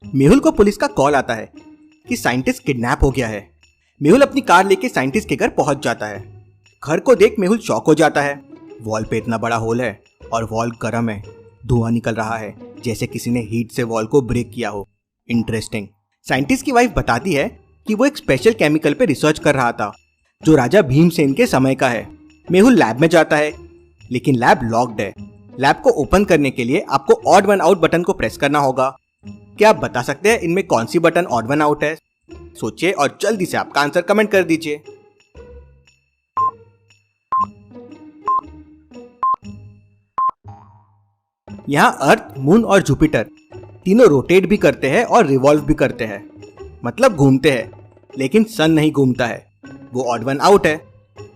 मेहुल को पुलिस का कॉल आता है कि साइंटिस्ट किडनैप हो गया है। मेहुल अपनी कार लेके साइंटिस्ट के घर पहुंच जाता है। घर को देख मेहुल शॉक हो जाता है। वॉल पे इतना बड़ा होल है और वॉल गर्म है, धुआं निकल रहा है जैसे किसी ने हीट से वॉल को ब्रेक किया हो। इंटरेस्टिंग। साइंटिस्ट की वाइफ बताती है कि वो एक स्पेशल केमिकल पे रिसर्च कर रहा था जो राजा भीमसेन के समय का है। मेहुल लैब में जाता है लेकिन लैब लॉक्ड है। लैब को ओपन करने के लिए आपको ऑड वन आउट बटन को प्रेस करना होगा। क्या आप बता सकते हैं इनमें कौन सी बटन ऑड वन आउट है? सोचिए और जल्दी से आपका आंसर कमेंट कर दीजिए। यहाँ अर्थ, मून और जुपिटर तीनों रोटेट भी करते हैं और रिवॉल्व भी करते हैं, मतलब घूमते हैं, लेकिन सन नहीं घूमता है, वो ऑड वन आउट है।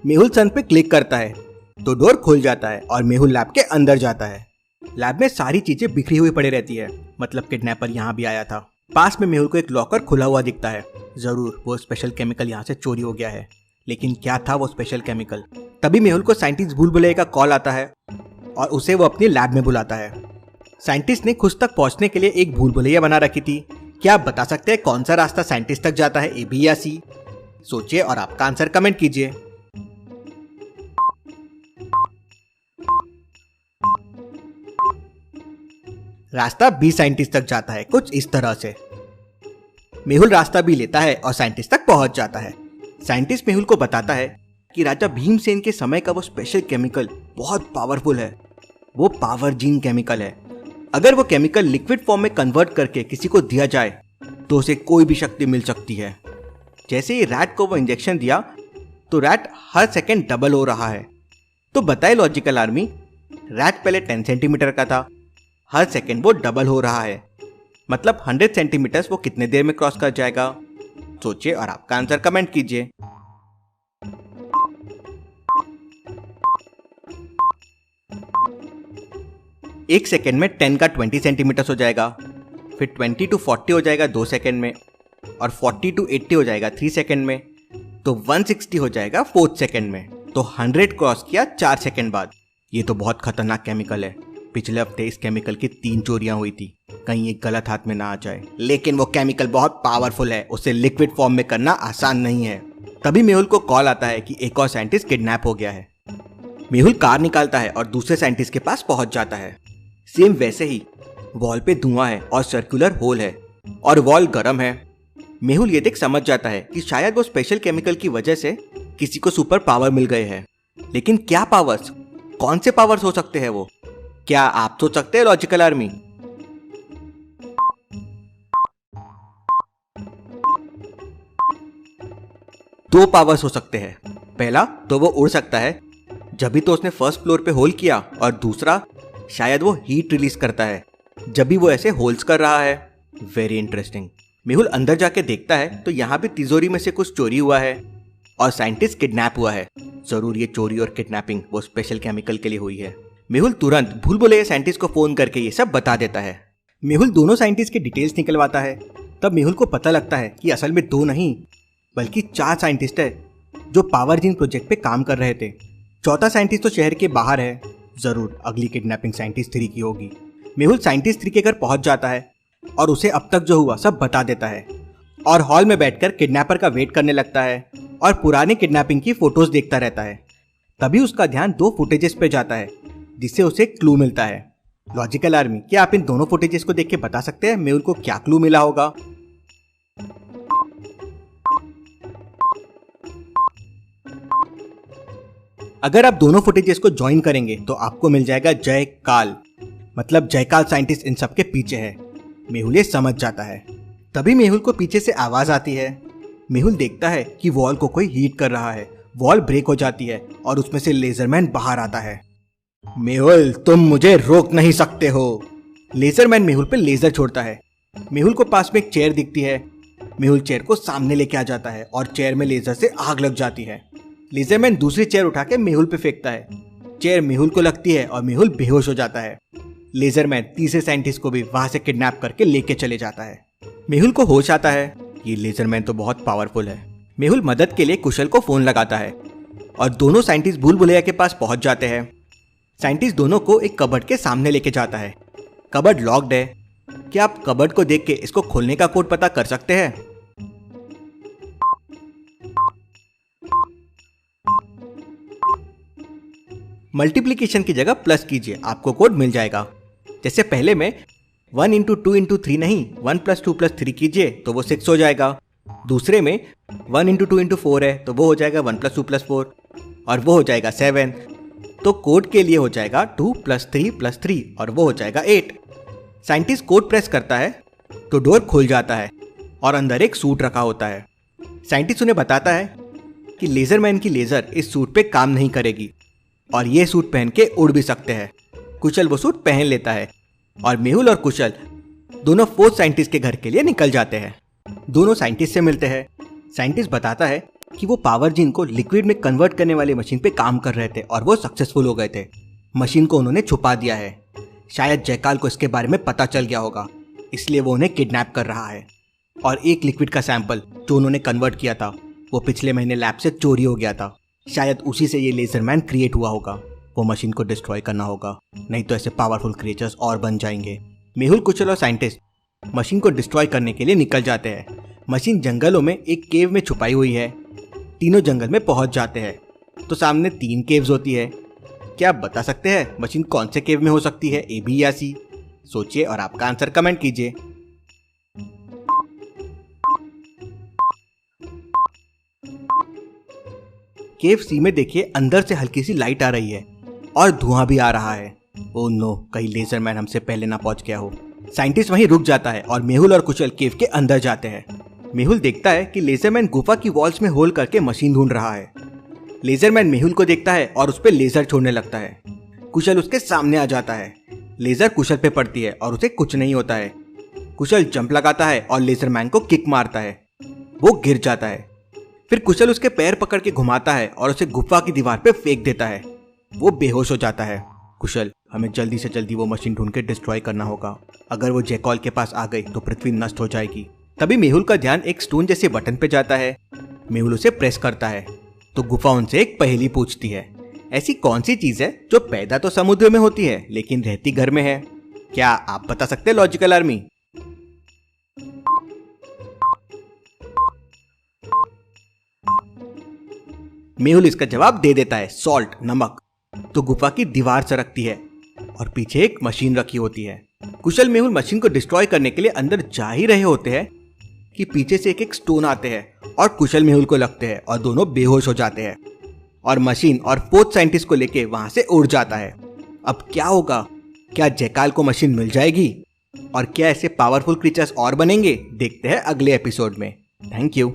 मेहुल सन पे क्लिक करता है तो डोर खुल जाता है और मेहुल लैब के अंदर जाता है। लैब में सारी चीजें बिखरी हुई पड़ी रहती है, मतलब किडनैपर यहाँ भी आया था। पास में मेहुल को एक लॉकर खुला हुआ दिखता है। जरूर वो स्पेशल केमिकल यहाँ से चोरी हो गया है, लेकिन क्या था वो स्पेशल केमिकल? तभी मेहुल को साइंटिस्ट भूल भुलैया का कॉल आता है और उसे वो अपनी लैब में बुलाता है। साइंटिस्ट ने खुद तक पहुंचने के लिए एक भूल भुलैया बना रखी थी। क्या आप बता सकते हैं कौन सा रास्ता साइंटिस्ट तक जाता है, ए बी या सी? सोचिए और आपका आंसर कमेंट कीजिए। रास्ता बी साइंटिस्ट तक जाता है, कुछ इस तरह से। मेहुल रास्ता बी लेता है और साइंटिस्ट तक पहुंच जाता है। साइंटिस्ट मेहुल को बताता है कि राजा भीमसेन के समय का वो स्पेशल केमिकल बहुत पावरफुल है। वो पावर जीन केमिकल है। अगर वो केमिकल लिक्विड फॉर्म में कन्वर्ट करके किसी को दिया जाए तो उसे कोई भी शक्ति मिल सकती है। जैसे ही रैट को वो इंजेक्शन दिया तो रैट हर सेकंड डबल हो रहा है। तो बताए लॉजिकल आर्मी, रैट पहले 10 सेंटीमीटर का था, हर सेकंड वो डबल हो रहा है, मतलब 100 सेंटीमीटर वो कितने देर में क्रॉस कर जाएगा? सोचिए और आपका आंसर कमेंट कीजिए। एक सेकंड में 10 का 20 सेंटीमीटर हो जाएगा, फिर 20 to 40 हो जाएगा 2 सेकंड में, और 40 to 80 हो जाएगा 3 सेकंड में, तो 160 हो जाएगा 4 सेकंड में। तो 100 क्रॉस किया 4 सेकंड बाद। ये तो बहुत खतरनाक केमिकल है। पिछले हफ्ते इस केमिकल की 3 चोरियां हुई थी, कहीं एक गलत हाथ में ना आ जाए। लेकिन वो केमिकल बहुत पावरफुल है, उसे लिक्विड फॉर्म में करना आसान नहीं है। तभी मेहुल को कॉल आता है कि एक और साइंटिस्ट किडनैप हो गया है। मेहुल कार निकालता है और दूसरे साइंटिस्ट के पास पहुंच जाता है। सेम वैसे ही वॉल पे धुआं है और सर्कुलर होल है और वॉल गर्म है। मेहुल ये देख समझ जाता है कि शायद वो स्पेशल केमिकल की वजह से किसी को सुपर पावर मिल गए हैं। लेकिन क्या पावर्स? कौन से पावर्स हो सकते हैं वो? क्या आप सोच सकते हैं लॉजिकल आर्मी? दो पावर्स हो सकते हैं। पहला तो वो उड़ सकता है, जब भी तो उसने फर्स्ट फ्लोर पे होल किया, और दूसरा शायद वो हीट रिलीज करता है जब भी वो ऐसे होल्स कर रहा है। Very interesting. मेहुल अंदर जाके देखता है तो यहाँ भी तिजोरी में से कुछ चोरी हुआ है और साइंटिस्ट किडनैप हुआ है। जरूर ये चोरी और किडनैपिंग वो स्पेशल केमिकल के लिए हुई है। मेहुल तुरंत भूल भुलैया साइंटिस्ट को फोन करके ये सब बता देता है। मेहुल दोनों साइंटिस्ट के डिटेल्स निकलवाता है। तब मेहुल को पता लगता है कि असल में 2 नहीं बल्कि 4 साइंटिस्ट है जो पावर जीन प्रोजेक्ट पे काम कर रहे थे। चौथा साइंटिस्ट तो शहर के बाहर है। जरूर अगली किडनैपिंग साइंटिस्ट 3 की होगी। मेहुल साइंटिस्ट 3 के घर पहुंच जाता है और उसे अब तक जो हुआ सब बता देता है, और हॉल में बैठकर किडनैपर का वेट करने लगता है और पुराने किडनैपिंग की फोटोज देखता रहता है। तभी उसका ध्यान 2 फुटेजेस पे जाता है जिससे उसे क्लू मिलता है। लॉजिकल आर्मी, क्या आप इन दोनों फुटेजेस को देख के बता सकते हैं मेहुल को क्या क्लू मिला होगा? अगर आप दोनों फुटेजेस को ज्वाइन करेंगे तो आपको मिल जाएगा जय काल, मतलब जयकाल साइंटिस्ट इन सब के पीछे है। मेहुल ये समझ जाता है। तभी मेहुल को पीछे से आवाज आती है। मेहुल देखता है कि वॉल को कोई हीट कर रहा है। वॉल ब्रेक हो जाती है और उसमें से लेजरमैन बाहर आता है। मेहुल, तुम मुझे रोक नहीं सकते हो। लेजरमैन मेहुल पे लेजर छोड़ता है। मेहुल को पास में एक चेयर दिखती है। मेहुल चेयर को सामने लेके आ जाता है और चेयर में लेजर से आग लग जाती है। लेजरमैन दूसरी चेयर उठा के मेहुल पे फेंकता है। चेयर मेहुल को लगती है और मेहुल बेहोश हो जाता है। लेजरमैन तीसरे साइंटिस्ट को भी वहां से किडनैप करके लेके चले जाता है। मेहुल को होश आता है। ये लेजरमैन तो बहुत पावरफुल है। मेहुल मदद के लिए कुशल को फोन लगाता है और दोनों साइंटिस्ट भूल भुलैया के पास पहुंच जाते हैं। साइंटिस्ट दोनों को एक कबर्ड के सामने लेके जाता है। कबर्ड लॉक्ड है। क्या आप कबर्ड को देख के इसको खोलने का कोड पता कर सकते हैं? मल्टीप्लिकेशन की जगह प्लस कीजिए, आपको कोड मिल जाएगा। जैसे पहले में 1 इंटू 2 इंटू 3 नहीं, 1 प्लस 2 प्लस 3 कीजिए तो वो 6 हो जाएगा। दूसरे में 1 इंटू 2 इंटू 4 है तो वो हो जाएगा 1 प्लस 2 प्लस 4 और वो हो जाएगा 7। तो कोड के लिए हो जाएगा 2 प्लस 3 प्लस 3 और वो हो जाएगा 8। साइंटिस्ट कोड प्रेस करता है तो डोर खुल जाता है और अंदर एक सूट रखा होता है। साइंटिस्ट उन्हें बताता है कि लेजरमैन की लेजर इस सूट पे काम नहीं करेगी और ये सूट पहन के उड़ भी सकते हैं। कुशल वो सूट पहन लेता है और मेहुल और कुशल दोनों फोर्थ साइंटिस्ट के घर के लिए निकल जाते हैं। दोनों साइंटिस्ट से मिलते हैं। साइंटिस्ट बताता है कि वो पावर जीन को लिक्विड में कन्वर्ट करने वाली मशीन पे काम कर रहे थे और वो सक्सेसफुल हो गए थे। मशीन को उन्होंने छुपा दिया है। शायद जयकाल को इसके बारे में पता चल गया होगा, इसलिए वो उन्हें किडनैप कर रहा है। और एक लिक्विड का सैंपल जो उन्होंने कन्वर्ट किया था वो पिछले महीने लैब से चोरी हो गया था। शायद उसी से ये लेजरमैन क्रिएट हुआ होगा। वो मशीन को डिस्ट्रॉय करना होगा, नहीं तो ऐसे पावरफुल क्रिएचर्स और बन जाएंगे। मेहुल, कुशल और साइंटिस्ट मशीन को डिस्ट्रॉय करने के लिए निकल जाते हैं। मशीन जंगलों में एक केव में छुपाई हुई है। तीनों जंगल में पहुंच जाते हैं तो सामने 3 केव्स होती है। क्या आप बता सकते हैं मशीन कौन से केव में हो सकती है, ए, बी या सी? सोचिए और आपका आंसर कमेंट कीजिए। केव सी में देखिए, अंदर से हल्की सी लाइट आ रही है और धुआं भी आ रहा है। ओह नो, कहीं लेजरमैन हमसे पहले ना पहुंच गया हो। साइंटिस्ट वहीं रुक जाता है और मेहुल और कुशल केव के अंदर जाते हैं। मेहुल देखता है कि लेजरमैन गुफा की वॉल्स में होल करके मशीन ढूंढ रहा है। लेजरमैन मेहुल को देखता है और उस पर लेजर छोड़ने लगता है। कुशल उसके सामने आ जाता है। लेजर कुशल पे पड़ती है और उसे कुछ नहीं होता है। कुशल जंप लगाता है और लेजरमैन को किक मारता है। वो गिर जाता है। फिर कुशल उसके पैर पकड़ के घुमाता है और उसे गुफा की दीवार पे फेंक देता है। वो बेहोश हो जाता है। कुशल, हमें जल्दी से जल्दी वो मशीन ढूंढ के डिस्ट्रॉय करना होगा। अगर वो जयकाल के पास आ गई तो पृथ्वी नष्ट हो जाएगी। तभी मेहुल का ध्यान एक स्टोन जैसे बटन पे जाता है। मेहुल उसे प्रेस करता है तो गुफा उनसे एक पहेली पूछती है। ऐसी कौन सी चीज है जो पैदा तो समुद्र में होती है लेकिन रहती घर में है? क्या आप बता सकते हैं लॉजिकल आर्मी? मेहुल इसका जवाब दे देता है, सॉल्ट, नमक। तो गुफा की दीवार सरकती है और पीछे एक मशीन रखी होती है। कुशल मेहुल मशीन को डिस्ट्रॉय करने के लिए अंदर जा ही रहे होते हैं कि पीछे से एक स्टोन आते हैं और कुशल मेहुल को लगते हैं और दोनों बेहोश हो जाते हैं और मशीन और फोर्थ साइंटिस्ट को लेके वहां से उड़ जाता है। अब क्या होगा? क्या जयकाल को मशीन मिल जाएगी और क्या ऐसे पावरफुल क्रीचर्स और बनेंगे? देखते हैं अगले एपिसोड में। Thank you.